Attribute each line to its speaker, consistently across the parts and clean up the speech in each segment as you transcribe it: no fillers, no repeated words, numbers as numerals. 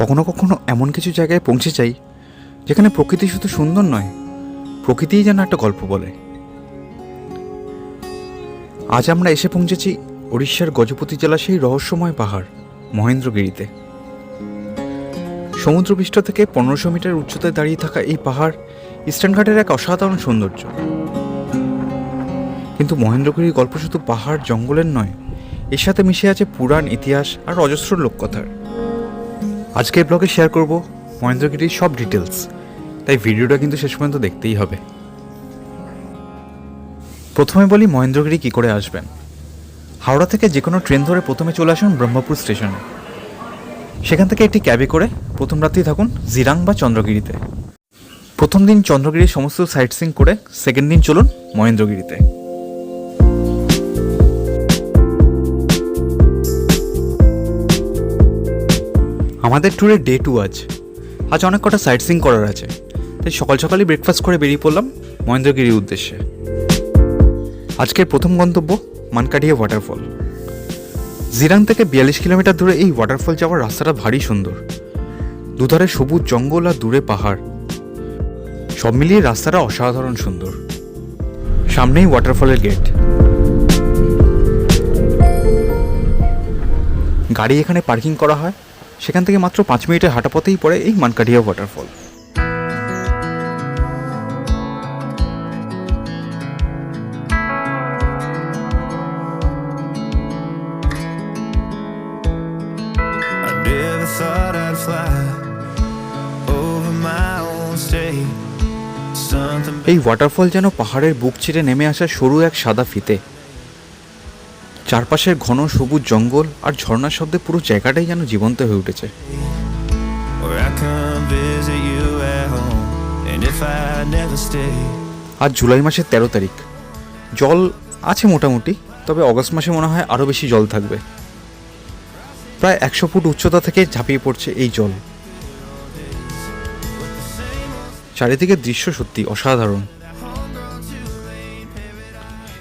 Speaker 1: কখনো কখনো এমন কিছু জায়গায় পৌঁছে যাই যেখানে প্রকৃতি শুধু সুন্দর নয়, প্রকৃতিই যেন একটা গল্প বলে। আজ আমরা এসে পৌঁছেছি উড়িষ্যার গজপতি জেলার সেই রহস্যময় পাহাড় মহেন্দ্রগিরিতে। সমুদ্রপৃষ্ঠ থেকে 1500 মিটার উচ্চতায় দাঁড়িয়ে থাকা এই পাহাড় ইস্টার্ন ঘাটের এক অসাধারণ সৌন্দর্য। কিন্তু মহেন্দ্রগিরির গল্প শুধু পাহাড় জঙ্গলের নয়, এর সাথে মিশে আছে পুরাণ, ইতিহাস আর অজস্র লোককথার। আজকের ব্লগে শেয়ার করব মহেন্দ্রগিরির সব ডিটেলস, তাই ভিডিওটা কিন্তু শেষ পর্যন্ত দেখতেই হবে। প্রথমে বলি মহেন্দ্রগিরি কী করে আসবেন। হাওড়া থেকে যে কোনো ট্রেন ধরে প্রথমে চলে আসুন ব্রহ্মপুর স্টেশনে। সেখান থেকে একটি ক্যাবে করে প্রথম রাতেই থাকুন জিরাং বা চন্দ্রগিরিতে। প্রথম দিন চন্দ্রগিরির সমস্ত সাইট সিইং করে সেকেন্ড দিন চলুন মহেন্দ্রগিরিতে। আমাদের ট্যুরের ডে 2 আজ অনেক কটা সাইট সিইং করার আছে, তাই সকাল সকালই ব্রেকফাস্ট করে বেরিয়ে পড়লাম মহেন্দ্রগিরির উদ্দেশ্যে। আজকের প্রথম গন্তব্য মানকাডিয়া ওয়াটারফল। জিরাং থেকে 42 কিলোমিটার দূরে এই ওয়াটারফল যাওয়ার রাস্তাটা ভারী সুন্দর। দুধারে সবুজ জঙ্গল আর দূরে পাহাড়, সব মিলিয়ে রাস্তাটা অসাধারণ সুন্দর। সামনেই ওয়াটারফলের গেট। গাড়ি এখানে পার্কিং করা হয়, সেখান থেকে মাত্র 5 মিনিটের হাঁটা পথেই পড়ে এই মানকাডিয়া ওয়াটারফল। এই ওয়াটারফল যেন পাহাড়ের বুক চিরে নেমে আসা সরু এক সাদা ফিতে। চারপাশের ঘন সবুজ জঙ্গল আর ঝর্ণার শব্দে পুরো জায়গাটাই যেন জীবন্ত হয়ে উঠেছে। আজ জুলাই মাসের 13 তারিখ। জল আছে মোটামুটি, তবে অগস্ট মাসে মনে হয় আরও বেশি জল থাকবে। প্রায় 100 ফুট উচ্চতা থেকে ঝাঁপিয়ে পড়ছে এই জল। চারিদিকে দৃশ্য সত্যি অসাধারণ।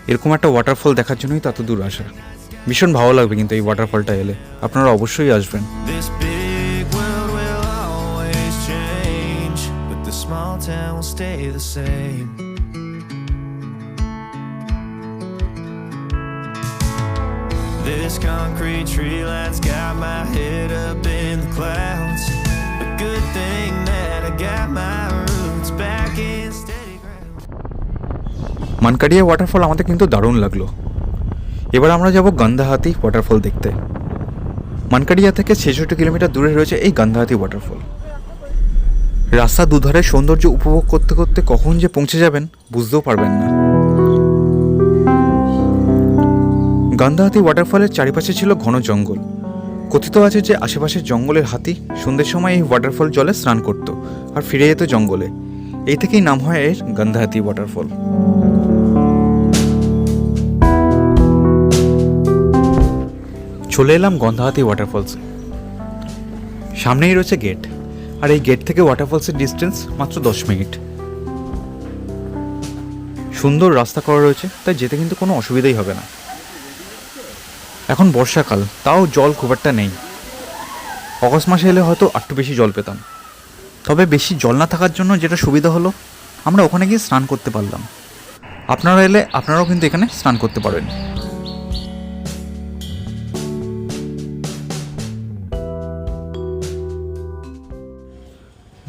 Speaker 1: এরকম একটা ওয়াটারফল দেখার জন্যই তো এত দূর আসা। ভীষণ ভালো লাগবে কিন্তু এই ওয়াটারফলটা এলে, আপনারা অবশ্যই আসবেন।
Speaker 2: This concrete tree line's got my head up in the clouds. A good thing that I got my roots back in steady ground.
Speaker 1: Mankadia waterfall আমাদের কিন্তু দারুণ লাগলো। এবার আমরা যাব গন্ধাহাতি ওয়াটারফল দেখতে। মানকাডিয়া থেকে 66 কিলোমিটার দূরে রয়েছে এই গন্ধাহাতি ওয়াটারফল। রাস্তা দুধারে সৌন্দর্য উপভোগ করতে করতে কখন যে পৌঁছে যাবেন বুঝতেও পারবেন না। গন্ধাহাতি ওয়াটারফলের চারিপাশে ছিল ঘন জঙ্গল। কথিত আছে যে আশেপাশের জঙ্গলের হাতি সন্ধ্যের সময় এই ওয়াটারফল জলে স্নান করত আর ফিরে যেত জঙ্গলে। এই থেকেই নাম হয় এর গন্ধাহাতি ওয়াটারফল। চলে এলাম গন্ধাহাতি ওয়াটারফলসে। সামনেই রয়েছে গেট, আর এই গেট থেকে ওয়াটারফলসের ডিস্টেন্স মাত্র 10 মিনিট। সুন্দর রাস্তা করা রয়েছে, তাই যেতে কিন্তু কোনো অসুবিধাই হবে না। এখন বর্ষাকাল, তাও জল খুব একটা নেই। অগস্ট মাসে এলে হয়তো একটু বেশি জল পেতাম। তবে বেশি জল না থাকার জন্য যেটা সুবিধা হলো, আমরা ওখানে গিয়ে স্নান করতে পারলাম। আপনারা এলে আপনারাও কিন্তু এখানে স্নান করতে পারবেন।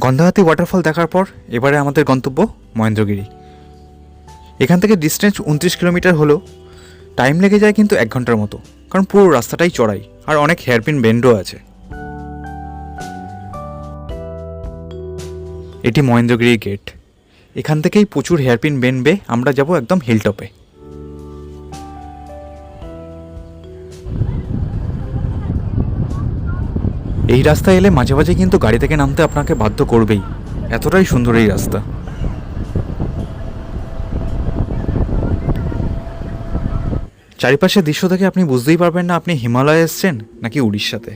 Speaker 1: গন্ধাহাতি ওয়াটারফল দেখার পর এবারে আমাদের গন্তব্য মহেন্দ্রগিরি। এখান থেকে ডিস্টেন্স 29 কিলোমিটার হলেও টাইম লেগে যায় কিন্তু 1 ঘন্টার মতো, কারণ পুরো রাস্তাটাই চড়াই আর অনেক হেয়ারপিন বেন্ডও আছে। এটি মহেন্দ্রগিরি গেট। এখান থেকেই প্রচুর হেয়ারপিন বেন্ড বেয়ে আমরা যাব একদম হিলটপে। এই রাস্তায় এলে মাঝে মাঝে কিন্তু গাড়ি থেকে নামতে আপনাকে বাধ্য করবেই, এতটাই সুন্দর এই রাস্তা। চারিপাশের দৃশ্য থেকে আপনি বুঝতেই পারবেন না আপনি হিমালয়ে এসছেন নাকি উড়িষ্যাতে।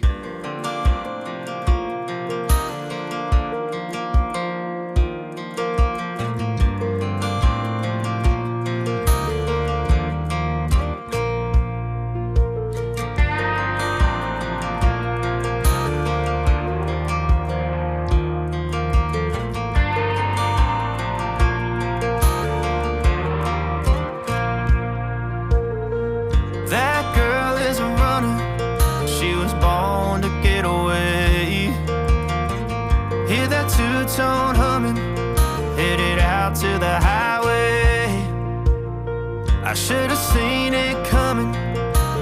Speaker 2: I should have seen it coming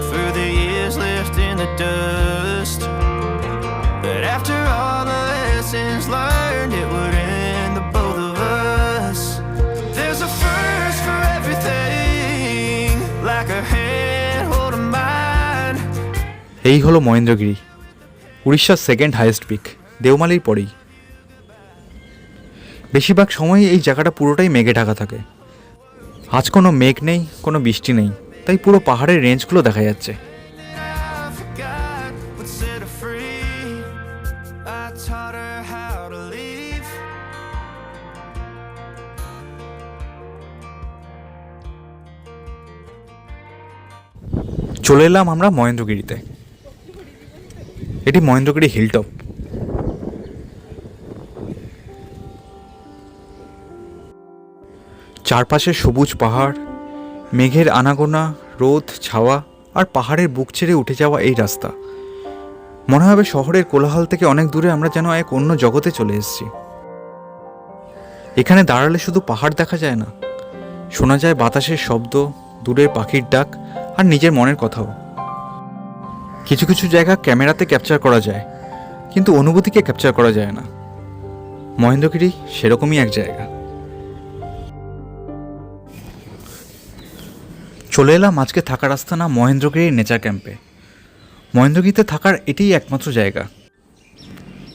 Speaker 2: through the years left in the dust. But after all the lessons learned, it would end the both of us. There's a first for everything, like a hand holding mine.
Speaker 1: এই হলো মহেন্দ্রগিরি, উড়িষ্যার second highest peak, দেওমালির পরেই। বেশিরভাগ সময়ই এই জায়গাটা পুরোটাই মেঘে ঢাকা থাকে। আজ কোনো মেঘ নেই, কোনো বৃষ্টি নেই, তাই পুরো পাহাড়ের রেঞ্জগুলো দেখা যাচ্ছে।
Speaker 2: I forgot what set her free. I taught her how to leave.
Speaker 1: চলে এলাম আমরা মহেন্দ্রগিরিতে। এটি মহেন্দ্রগিরি হিলটপ। চারপাশে সবুজ পাহাড়, মেঘের আনাগোনা, রোদ, ছাওয়া আর পাহাড়ের বুক ছেড়ে উঠে যাওয়া এই রাস্তা। মনে হবে শহরের কোলাহল থেকে অনেক দূরে আমরা যেন এক অন্য জগতে চলে এসেছি। এখানে দাঁড়ালে শুধু পাহাড় দেখা যায় না, শোনা যায় বাতাসের শব্দ, দূরের পাখির ডাক আর নিজের মনের কথাও। কিছু কিছু জায়গা ক্যামেরাতে ক্যাপচার করা যায়, কিন্তু অনুভূতিকে ক্যাপচার করা যায় না। মহেন্দ্রগিরি সেরকমই এক জায়গা। চলে এলাম আজকে থাকার আস্তানা মহেন্দ্রগিরির নেচার ক্যাম্পে। মহেন্দ্রগিরিতে থাকার এটিই একমাত্র জায়গা।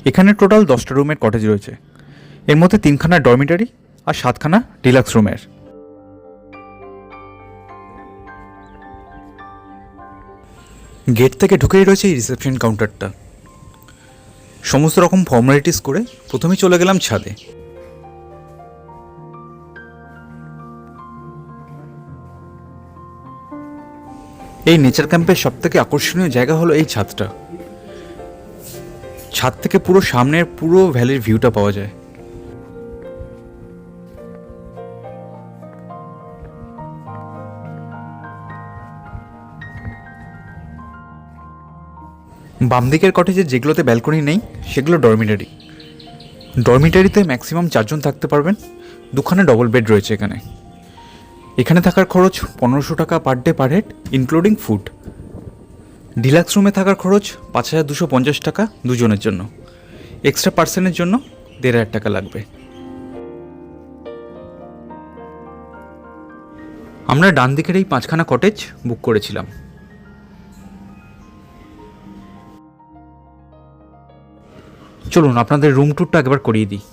Speaker 1: এখানে টোটাল 10টা রুমের কটেজ রয়েছে, এর মধ্যে 3খানা ডরমিটারি আর 7খানা ডিলাক্স রুমের। গেট থেকে ঢুকেই রয়েছে এই রিসেপশন কাউন্টারটা। সমস্ত রকম ফর্মালিটিস করে প্রথমেই চলে গেলাম ছাদে। এই নেচার ক্যাম্পের সবথেকে আকর্ষণীয় জায়গা হলো এই ছাদটা। ছাদ থেকে পুরো সামনের পুরো ভ্যালির ভিউটা পাওয়া যায়। বাম দিকের কটেজে যেগুলোতে ব্যালকনি নেই সেগুলো ডরমিটারি। ডরমিটারিতে ম্যাক্সিমাম 4 জন থাকতে পারবেন। 2খানা ডবল বেড রয়েছে এখানে। এখানে থাকার খরচ 1500 টাকা per day per head, including food. Deluxe রুমে থাকার খরচ 5250 টাকা দুজনের জন্য। এক্সট্রা পার্সনের জন্য 1500 টাকা লাগবে। আমরা ডান দিকের এই 5খানা কটেজ বুক করেছিলাম। চলুন আপনাদের রুম ট্যুরটা একবার করিয়ে দিই।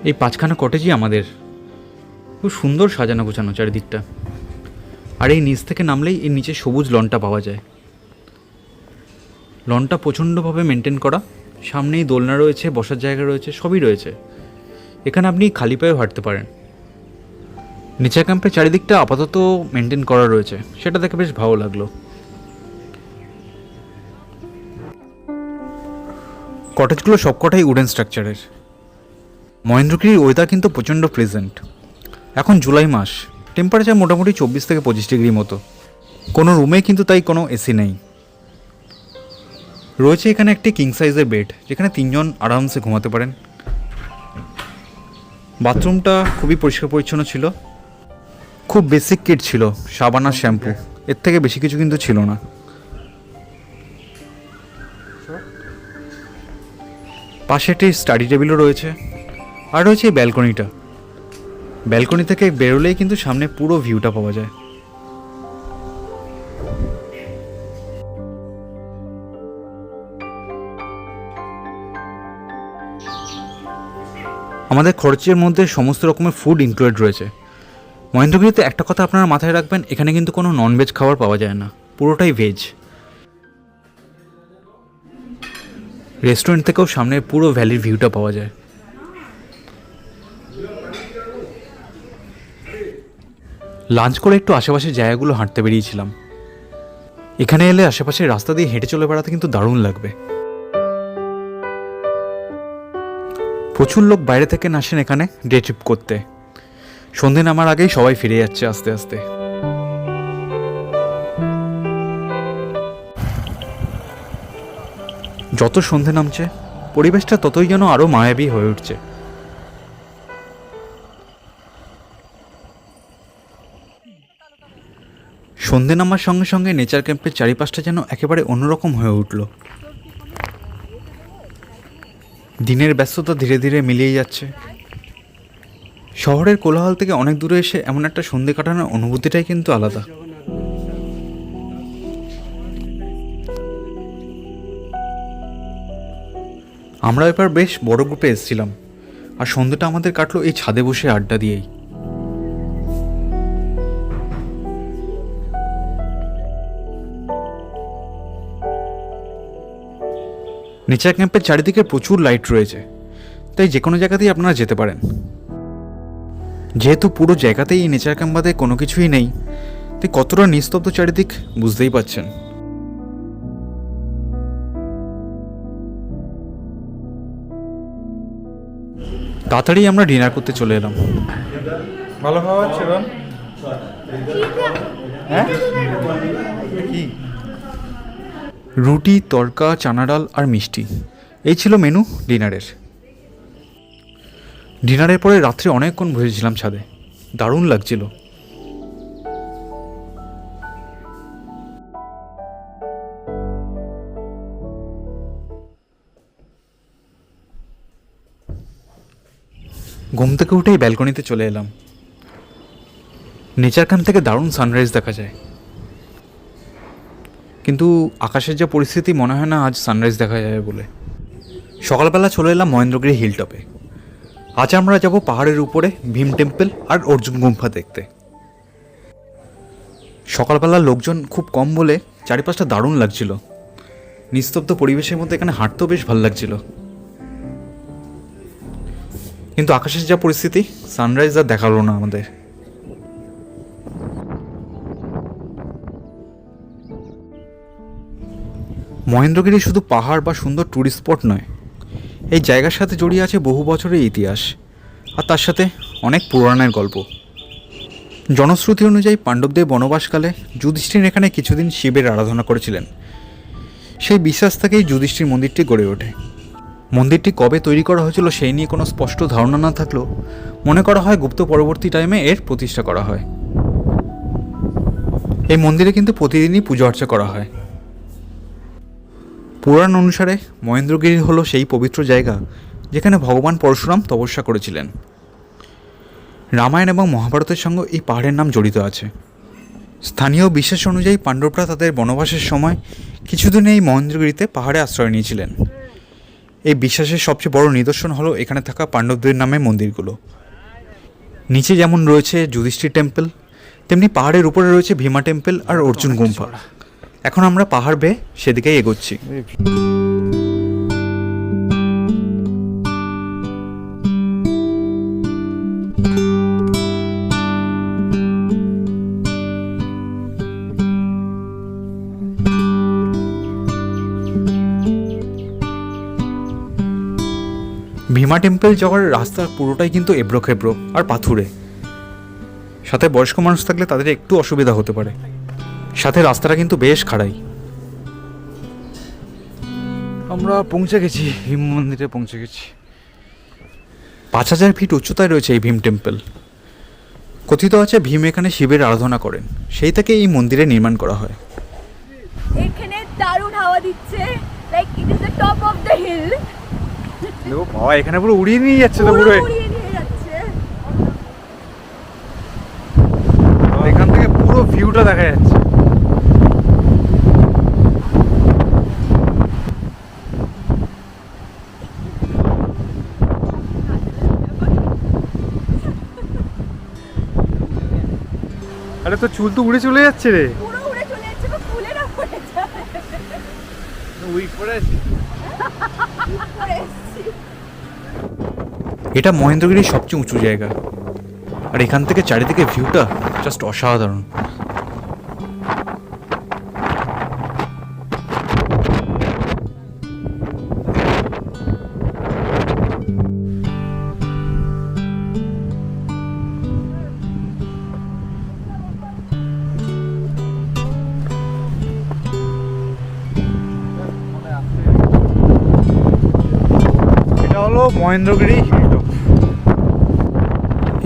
Speaker 1: এই 5খানা কটেজই আমাদের। খুব সুন্দর সাজানো গোছানো চারিদিকটা। আর এই নিচ থেকে নামলেই এই নিচে সবুজ লনটা পাওয়া যায়। লনটা প্রচণ্ডভাবে মেনটেন করা, সামনেই দোলনা রয়েছে, বসার জায়গা রয়েছে, সবই রয়েছে। এখানে আপনি খালি পায়েও হাঁটতে পারেন। নেচার ক্যাম্পের চারিদিকটা আপাতত মেনটেন করা রয়েছে, সেটা দেখে বেশ ভালো লাগলো। কটেজগুলো সবকটাই উডেন স্ট্রাকচারের। মহেন্দ্রগিরির ওয়েদার কিন্তু প্রচণ্ড প্লেজেন্ট। এখন জুলাই মাস, টেম্পারেচার মোটামুটি 24 থেকে 25 ডিগ্রি মতো। কোনো রুমে কিন্তু তাই কোনো এসি নেই। রয়েছে এখানে একটি কিং সাইজের বেড, যেখানে 3 জন আরামসে ঘুমাতে পারেন। বাথরুমটা খুবই পরিষ্কার পরিচ্ছন্ন ছিল। খুব বেসিক কিট ছিল, সাবান আর শ্যাম্পু, এর থেকে বেশি কিছু কিন্তু ছিল না। পাশে একটি স্টাডি টেবিলও রয়েছে। আর রয়েছে এই ব্যালকনিটা। ব্যালকনি থেকে বেরোলেই কিন্তু সামনে পুরো ভিউটা পাওয়া যায়। আমাদের খরচের মধ্যে সমস্ত রকমের ফুড ইনক্লুডেড রয়েছে। মহেন্দ্রগিরিতে একটা কথা আপনারা মাথায় রাখবেন, এখানে কিন্তু কোনো ননভেজ খাবার পাওয়া যায় না, পুরোটাই ভেজ। রেস্টুরেন্ট থেকেও সামনে পুরো ভ্যালির ভিউটা পাওয়া যায়। লাঞ্চ করে একটু আশেপাশের জায়গাগুলো হাঁটতে বেরিয়েছিলাম। এখানে এলে আশেপাশের রাস্তা দিয়ে হেঁটে চলে বেড়াতে কিন্তু দারুণ লাগবে। প্রচুর লোক বাইরে থেকে আসেন এখানে ডে ট্রিপ করতে। সন্ধে নামার আগেই সবাই ফিরে যাচ্ছে আস্তে আস্তে। যত সন্ধে নামছে পরিবেশটা ততই যেন আরও মায়াবী হয়ে উঠছে। সন্ধে নামার সঙ্গে সঙ্গে নেচার ক্যাম্পের চারিপাশটা যেন একেবারে অন্যরকম হয়ে উঠল। দিনের ব্যস্ততা ধীরে ধীরে মিলিয়ে যাচ্ছে। শহরের কোলাহল থেকে অনেক দূরে এসে এমন একটা সন্ধে কাটানোর অনুভূতিটাই কিন্তু আলাদা। আমরা এবার বেশ বড় গ্রুপে এসেছিলাম, আর সন্ধ্যেটা আমাদের কাটলো এই ছাদে বসে আড্ডা দিয়েই। নেচার ক্যাম্পের চারিদিকে প্রচুর লাইট রয়েছে, তাই যে কোনো জায়গাতেই আপনারা যেতে পারেন। যেহেতু পুরো জায়গাতেই এই নেচার ক্যাম্প বাদে কোনো কিছুই নেই, তাই কতটা নিস্তব্ধ চারিদিক বুঝতেই পারছেন। তাড়াতাড়ি আমরা ডিনার করতে চলে এলাম। ভালো খাওয়া হচ্ছে রন? হ্যাঁ, কি? রুটি, তড়কা, চানা ডাল আর মিষ্টি, এই ছিল মেনু ডিনারের। ডিনারের পরে রাত্রে অনেকক্ষণ বসেছিলাম ছাদে, দারুণ লাগছিল। ঘুম থেকে উঠেই ব্যালকনিতে চলে এলাম। নেচার ক্যাম্প থেকে দারুণ সানরাইজ দেখা যায়, কিন্তু আকাশের যা পরিস্থিতি মনে হয় না আজ সানরাইজ দেখা যাবে বলে। সকালবেলা চলে এলাম মহেন্দ্রগিরি হিল টপে। আজ আমরা যাব পাহাড়ের উপরে ভীম টেম্পল আর অর্জুন গুম্ফা দেখতে। সকালবেলা লোকজন খুব কম বলে চারিপাশটা দারুণ লাগছিল। নিস্তব্ধ পরিবেশের মধ্যে এখানে হাঁটতেও বেশ ভালো লাগছিল, কিন্তু আকাশের যা পরিস্থিতি সানরাইজ আর দেখালো না আমাদের। মহেন্দ্রগিরি শুধু পাহাড় বা সুন্দর ট্যুরিস্ট স্পট নয়, এই জায়গার সাথে জড়িয়ে আছে বহু বছরের ইতিহাস, আর তার সাথে অনেক পুরাণের গল্প। জনশ্রুতি অনুযায়ী পাণ্ডবদের বনবাসকালে যুধিষ্ঠির এখানে কিছুদিন শিবের আরাধনা করেছিলেন। সেই বিশ্বাস থেকেই যুধিষ্ঠির মন্দিরটি গড়ে ওঠে। মন্দিরটি কবে তৈরি করা হয়েছিল সেই নিয়ে কোনো স্পষ্ট ধারণা না থাকলেও মনে করা হয় গুপ্ত পরবর্তী টাইমে এর প্রতিষ্ঠা করা হয়। এই মন্দিরে কিন্তু প্রতিদিনই পুজো অর্চা করা হয়। পুরাণ অনুসারে মহেন্দ্রগিরি হলো সেই পবিত্র জায়গা যেখানে ভগবান পরশুরাম তপস্যা করেছিলেন। রামায়ণ এবং মহাভারতের সঙ্গে এই পাহাড়ের নাম জড়িত আছে। স্থানীয় বিশ্বাস অনুযায়ী পাণ্ডবরা তাদের বনবাসের সময় কিছুদিন এই মহেন্দ্রগিরিতে পাহাড়ে আশ্রয় নিয়েছিলেন। এই বিশ্বাসের সবচেয়ে বড় নিদর্শন হলো এখানে থাকা পাণ্ডবদের নামে মন্দিরগুলো। নিচে যেমন রয়েছে যুধিষ্ঠির টেম্পল, তেমনি পাহাড়ের উপরে রয়েছে ভীমা টেম্পল আর অর্জুন গুম্ফা। এখন আমরা পাহাড় বেয়ে সেদিকেই এগোচ্ছি। ভীমা টেম্পল যাওয়ার রাস্তা পুরোটাই কিন্তু এবড়ো খেবড়ো আর পাথুরে। সাথে বয়স্ক মানুষ থাকলে তাদের একটু অসুবিধা হতে পারে। সাথে রাস্তাটা কিন্তু বেশ খাড়াই। আমরা পৌঁছে গেছি, ভীম মন্দিরে পৌঁছে গেছি। 5000 ফিট উচ্চতায় রয়েছে এই ভীম টেম্পল। কথিত আছে ভীম এখানে শিবের আরাধনা করেন, সেই থেকে এই মন্দিরে নির্মাণ করা হয়।
Speaker 3: এখানে দারুণ হাওয়া দিচ্ছে, like it is the top of the hill.
Speaker 1: দেখো বাবা, এখানে পুরো উড়িয়ে নিয়ে যাচ্ছে তো, পুরো
Speaker 3: উড়িয়ে নিয়ে যাচ্ছে।
Speaker 1: এখান থেকে পুরো ভিউটা দেখা যাচ্ছে। আরে তো চুল তো উড়ে চলে যাচ্ছে রে।
Speaker 3: পুরো উড়ে চলে যাচ্ছে, বা ফুলে না পড়ে যায়।
Speaker 1: উইক পরে আছে।
Speaker 3: পড়ে এসেছি।
Speaker 1: এটা মহেন্দ্রগিরির সবচেয়ে উঁচু জায়গা, আর এখান থেকে চারিদিকে ভিউটা জাস্ট অসাধারণ। মহেন্দ্রগিরি হিলটপ।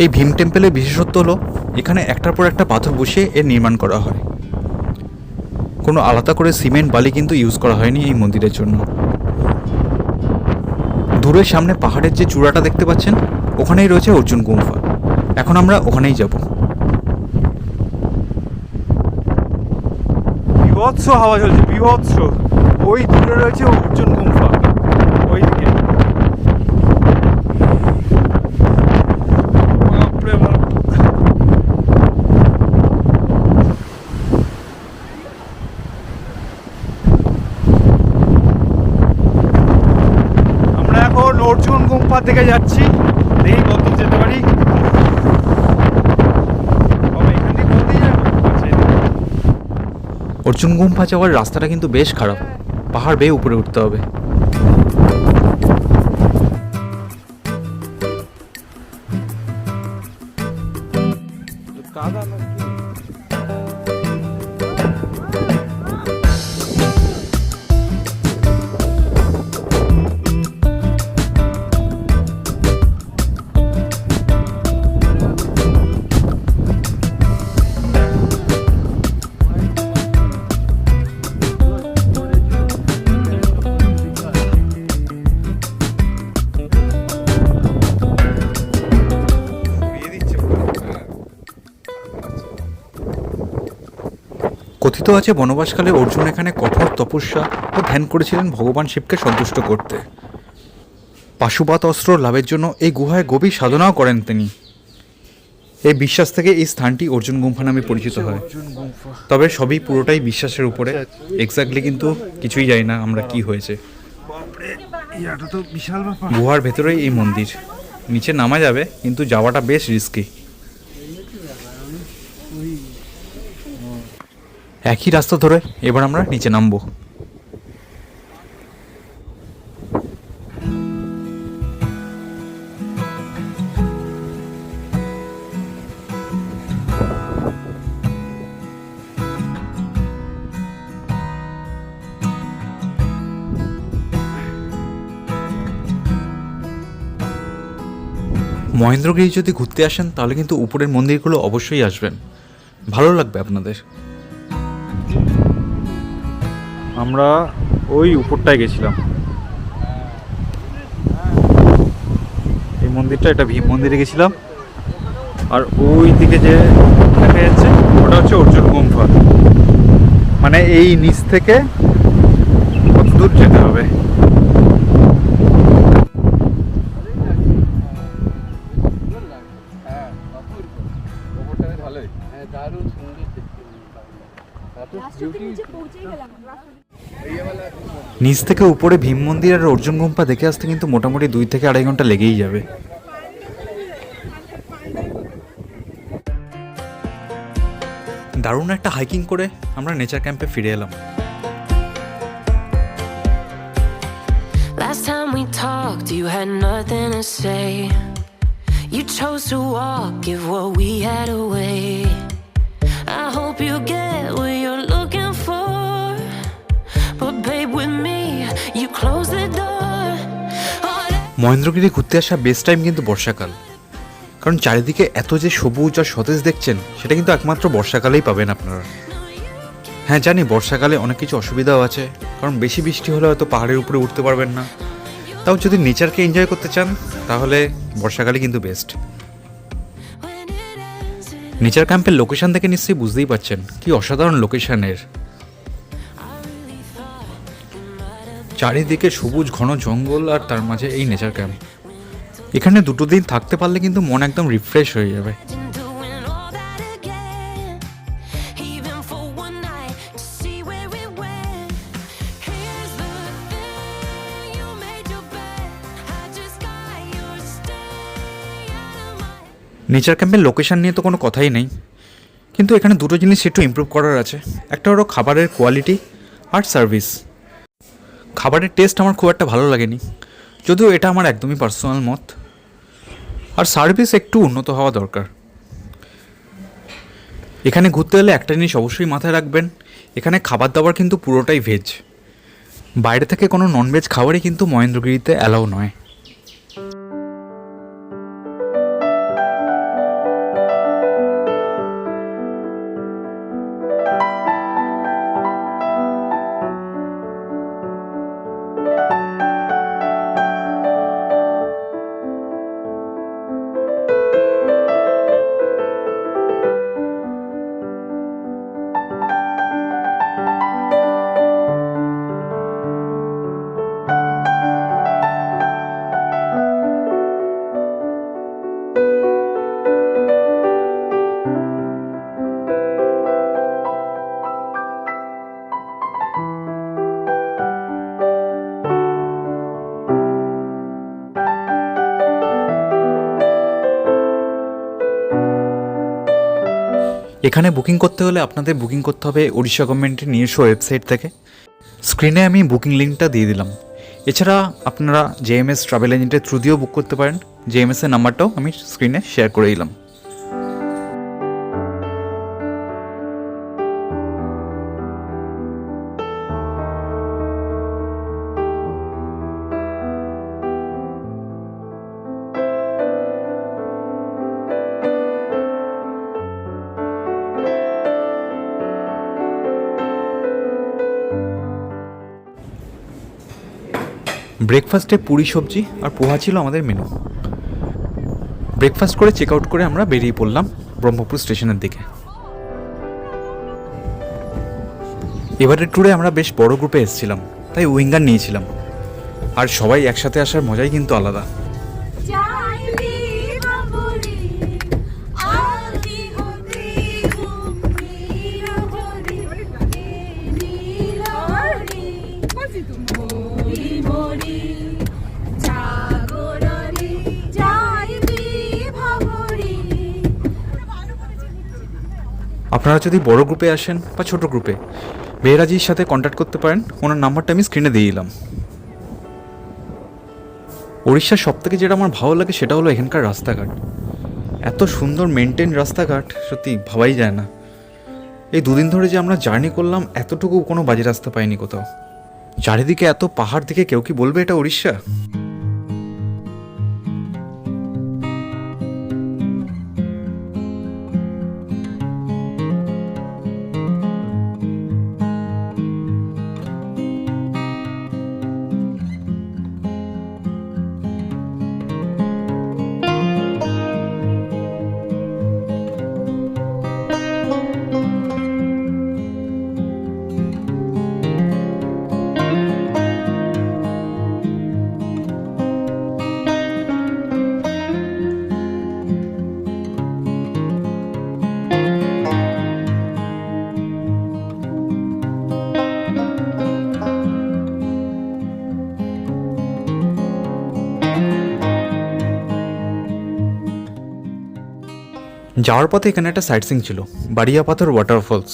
Speaker 1: এই ভীম টেম্পলের বিশেষত্ব হলো এখানে একটার পর একটা পাথর বসিয়ে এর নির্মাণ করা হয়। কোনো আলাদা করে সিমেন্ট বালি কিন্তু ইউজ করা হয়নি এই মন্দিরের জন্য। দূরের সামনে পাহাড়ের যে চূড়াটা দেখতে পাচ্ছেন ওখানেই রয়েছে অর্জুন গুম্ফা। এখন আমরা ওখানেই যাব। বিভৎস হাওয়া চলছে, বিভৎস। ওই দূরে রয়েছে অর্জুন গুম্ফা, ওই দিকে। বাপরে বাপ। আমরা এখন অর্জুন গুম্ফার দিকে যাচ্ছি, দেখি কত যেতে পারি। অর্জুন গুম্ফা যাওয়ার রাস্তাটা কিন্তু বেশ খারাপ, পাহাড় বেয়ে উপরে উঠতে হবে। কথিত আছে বনবাসকালে অর্জুন এখানে কঠোর তপস্যা ও ধ্যান করেছিলেন ভগবান শিবকে সন্তুষ্ট করতে। পাশুপাত অস্ত্র লাভের জন্য এই গুহায় গভীর সাধনাও করেন তিনি। এই বিশ্বাস থেকে এই স্থানটি অর্জুন গুম্ফা নামে পরিচিত হয়। তবে সবই পুরোটাই বিশ্বাসের উপরে, এক্স্যাক্টলি কিন্তু কিছুই জানি না আমরা কি হয়েছে। গুহার ভেতরেই এই মন্দির, নিচে নামা যাবে কিন্তু যাওয়াটা বেশ রিস্কি। একই রাস্তা ধরে এবার আমরা নিচে নামবো। মহেন্দ্রগিরি যদি ঘুরতে আসেন তাহলে কিন্তু উপরের মন্দিরগুলো অবশ্যই আসবেন, ভালো লাগবে আপনাদের। আমরা ওই উপরটায় গেছিলাম, এই মন্দিরটা, এটা ভীম মন্দিরে গেছিলাম। আর ওই দিকে যে দেখা যাচ্ছে ওটা হচ্ছে অর্জুন গুম্ফা। মানে এই নিচ থেকে কত দূর যেতে হবে। নিচ থেকে উপরে ভীম মন্দির আর অর্জুন গুম্ফা দেখে আসতে কিন্তু মোটামুটি 2 থেকে 2.5 ঘন্টা লেগেই যাবে। দারুণ একটা হাইকিং করে আমরা নেচার ক্যাম্পে ফিরে এলাম।
Speaker 4: Last time we talked, you had nothing to say. You chose to walk, give what we had away. I hope you get what you're looking for. But babe, with me, you close the door.
Speaker 1: Mahendragiri ঘুরতে আসা best time কিন্তু বর্ষাকাল, কারণ চারিদিকে এত যে সবুজ আর সতেজ দেখছেন সেটা কিন্তু একমাত্র বর্ষাকালেই পাবেন আপনারা। হ্যাঁ জানি বর্ষাকালে অনেক কিছু অসুবিধাও আছে, কারণ বেশি বৃষ্টি হলে হয়তো পাহাড়ের উপরে উঠতে পারবেন না। তাও যদি নেচারকে এনজয় করতে চান তাহলে বর্ষাকালই কিন্তু বেস্ট। নেচার ক্যাম্পের লোকেশন থেকে নিশ্চয়ই বুঝতেই পারছেন কি অসাধারণ লোকেশনের। চারিদিকে সবুজ ঘন জঙ্গল আর তার মাঝে এই নেচার ক্যাম্প। এখানে 2 দিন থাকতে পারলে কিন্তু মন একদম রিফ্রেশ হয়ে যাবে।
Speaker 4: Doing all that again, even for one night to see where it went. Here's the thing, you made your bed, I just got your stay out of my.
Speaker 1: Nature ক্যাম্পের লোকেশন নিয়ে তো কোনো কথাই নেই, কিন্তু এখানে 2টো জিনিস একটু ইমপ্রুভ করার আছে। একটা হলো খাবারের কোয়ালিটি আর সার্ভিস। খাবারের টেস্ট আমার খুব একটা ভালো লাগেনি, যদিও এটা আমার একদমই পার্সোনাল মত। আর সার্ভিস একটু উন্নত হওয়া দরকার। এখানে ঘুরতে হলে একটা জিনিস অবশ্যই মাথায় রাখবেন, এখানে খাবার দাবার কিন্তু পুরোটাই ভেজ। বাইরে থেকে কোনো ননভেজ খাবারই কিন্তু মহেন্দ্রগিরিতে অ্যালাউ নয়। এখানে বুকিং করতে হলে আপনাদের বুকিং করতে হবে ওড়িশা গভর্নমেন্টের নিজস্ব ওয়েবসাইট থেকে। স্ক্রিনে আমি বুকিং লিঙ্কটা দিয়ে দিলাম। এছাড়া আপনারা জেএমএস ট্রাভেল এজেন্টের থ্রু দিয়েও বুক করতে পারেন। জেএমএসের নাম্বারটাও আমি স্ক্রিনে শেয়ার করে দিলাম। ব্রেকফাস্টে পুরি সবজি আর পোহা ছিল আমাদের মেনু। ব্রেকফাস্ট করে চেক আউট করে আমরা বেরিয়ে পড়লাম ব্রহ্মপুর স্টেশনের দিকে। এবারের ট্যুরে আমরা বেশ বড় গ্রুপে এসেছিলাম, তাই উইঙ্গার নিয়েছিলাম। আর সবাই একসাথে আসার মজাই কিন্তু আলাদা। আপনারা যদি বড় গ্রুপে আসেন বা ছোট গ্রুপে, বেহরাজির সাথে কন্ট্যাক্ট করতে পারেন। ওনার নাম্বারটা আমি স্ক্রিনে দিয়ে দিলাম। উড়িষ্যার সবথেকে যেটা আমার ভালো লাগে সেটা হলো এখানকার রাস্তাঘাট। এত সুন্দর মেনটেন রাস্তাঘাট, সত্যি ভাবাই যায় না। এই দুদিন ধরে যে আমরা জার্নি করলাম, এতটুকু কোনো বাজে রাস্তা পাইনি কোথাও। চারিদিকে এত পাহাড় দিকে কেউ কি বলবে এটা উড়িষ্যা? যাওয়ার পথে এখানে একটা সাইট সিং ছিল, বাড়িয়া পাথর ওয়াটারফলস,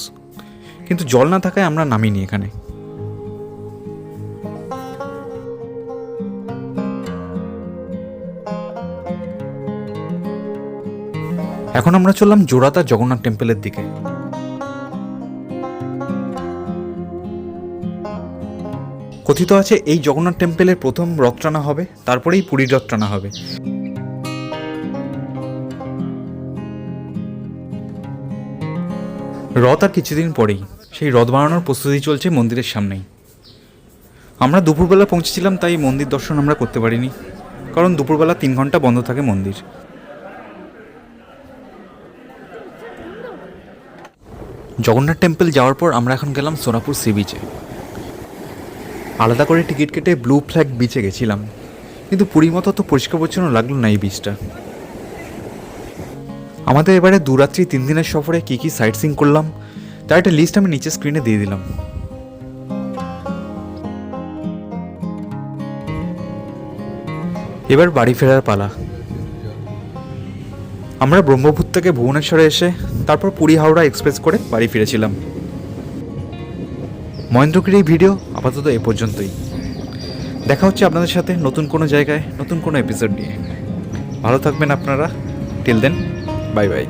Speaker 1: কিন্তু জল না থাকায় আমরা নামিনি এখানে। এখন আমরা চললাম জোড়াতা জগন্নাথ টেম্পলের দিকে। কথিত আছে এই জগন্নাথ টেম্পলের প্রথম রথ টানা হবে, তারপরেই পুরীর রথ টানা হবে। রথ আর কিছুদিন পরেই, সেই রথ বানানোর প্রস্তুতি চলছে মন্দিরের সামনেই। আমরা দুপুরবেলা পৌঁছেছিলাম, তাই মন্দির দর্শন আমরা করতে পারিনি, কারণ দুপুরবেলা 3 ঘন্টা বন্ধ থাকে মন্দির। জগন্নাথ টেম্পল যাওয়ার পর আমরা এখন গেলাম সোনাপুর সি বিচে। আলাদা করে টিকিট কেটে ব্লু ফ্ল্যাগ বিচে গেছিলাম, কিন্তু পুরীর মতো তো পরিষ্কার পরিচ্ছন্ন লাগলো না এই বিচটা। আমাদের এবারে 2 রাত্রি 3 দিনের সফরে কী কী সাইট সিং করলাম তার একটা লিস্ট আমি নিচে স্ক্রিনে দিয়ে দিলাম। এবার বাড়ি ফেরার পালা। আমরা ব্রহ্মপুর থেকে ভুবনেশ্বরে এসে তারপর পুরী হাওড়া এক্সপ্রেস করে বাড়ি ফিরেছিলাম। মহেন্দ্রগিরির এই ভিডিও আপাতত এ পর্যন্তই। দেখা হচ্ছে আপনাদের সাথে নতুন কোনো জায়গায় নতুন কোনো এপিসোড নিয়ে। ভালো থাকবেন আপনারা। Till then, bye by.